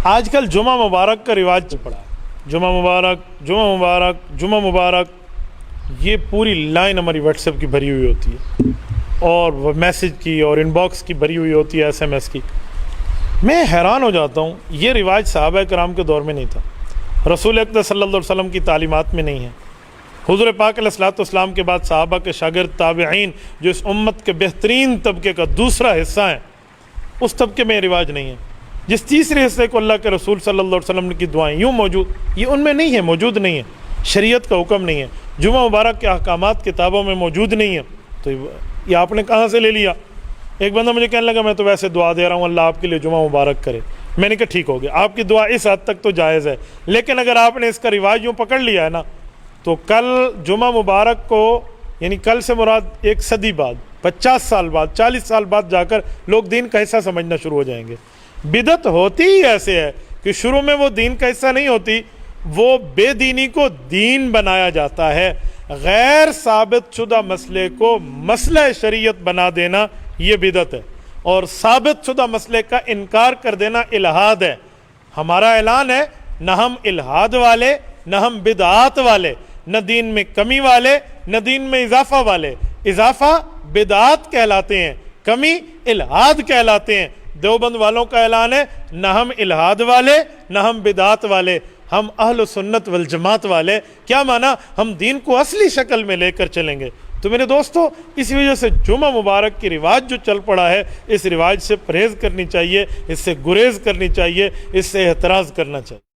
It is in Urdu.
آج کل جمعہ مبارک کا رواج پڑا ہے، جمعہ مبارک جمعہ مبارک جمعہ مبارک، یہ پوری لائن ہماری واٹس ایپ کی بھری ہوئی ہوتی ہے، اور وہ میسیج کی اور ان باکس کی بھری ہوئی ہوتی ہے، ایس ایم ایس کی۔ میں حیران ہو جاتا ہوں، یہ رواج صحابہ کرام کے دور میں نہیں تھا، رسول اکرم صلی اللہ علیہ وسلم کی تعلیمات میں نہیں ہے۔ حضور پاک علیہ الصلوۃ والسلام کے بعد صحابہ کے شاگرد تابعین جو اس امت کے بہترین طبقے کا دوسرا حصہ ہیں، اس طبقے میں یہ رواج نہیں ہے۔ جس تیسرے حصے کو اللہ کے رسول صلی اللہ علیہ وسلم کی دعائیں یوں موجود، یہ ان میں نہیں ہے، موجود نہیں ہے، شریعت کا حکم نہیں ہے، جمعہ مبارک کے احکامات کتابوں میں موجود نہیں ہے، تو یہ آپ نے کہاں سے لے لیا؟ ایک بندہ مجھے کہنے لگا میں تو ویسے دعا دے رہا ہوں اللہ آپ کے لیے جمعہ مبارک کرے۔ میں نے کہا ٹھیک ہو گیا، آپ کی دعا اس حد تک تو جائز ہے، لیکن اگر آپ نے اس کا رواج یوں پکڑ لیا ہے نا، تو کل جمعہ مبارک کو، یعنی کل سے مراد 1 صدی بعد، 50 سال بعد، 40 سال بعد جا کر لوگ دین کا حصہ سمجھنا شروع ہو جائیں گے۔ بدعت ہوتی ہی ایسے ہے کہ شروع میں وہ دین کا حصہ نہیں ہوتی، وہ بے دینی کو دین بنایا جاتا ہے۔ غیر ثابت شدہ مسئلے کو مسئلہ شریعت بنا دینا یہ بدعت ہے، اور ثابت شدہ مسئلے کا انکار کر دینا الہاد ہے۔ ہمارا اعلان ہے، نہ ہم الہاد والے، نہ ہم بدعات والے، نہ دین میں کمی والے، نہ دین میں اضافہ والے۔ اضافہ بدعات کہلاتے ہیں، کمی الہاد کہلاتے ہیں۔ دیوبند والوں کا اعلان ہے، نہ ہم الہاد والے، نہ ہم بدعات والے، ہم اہل سنت والجماعت والے۔ کیا مانا؟ ہم دین کو اصلی شکل میں لے کر چلیں گے۔ تو میرے دوستو، اس وجہ سے جمعہ مبارک کی رواج جو چل پڑا ہے، اس رواج سے پرہیز کرنی چاہیے، اس سے گریز کرنی چاہیے، اس سے احتراز کرنا چاہیے۔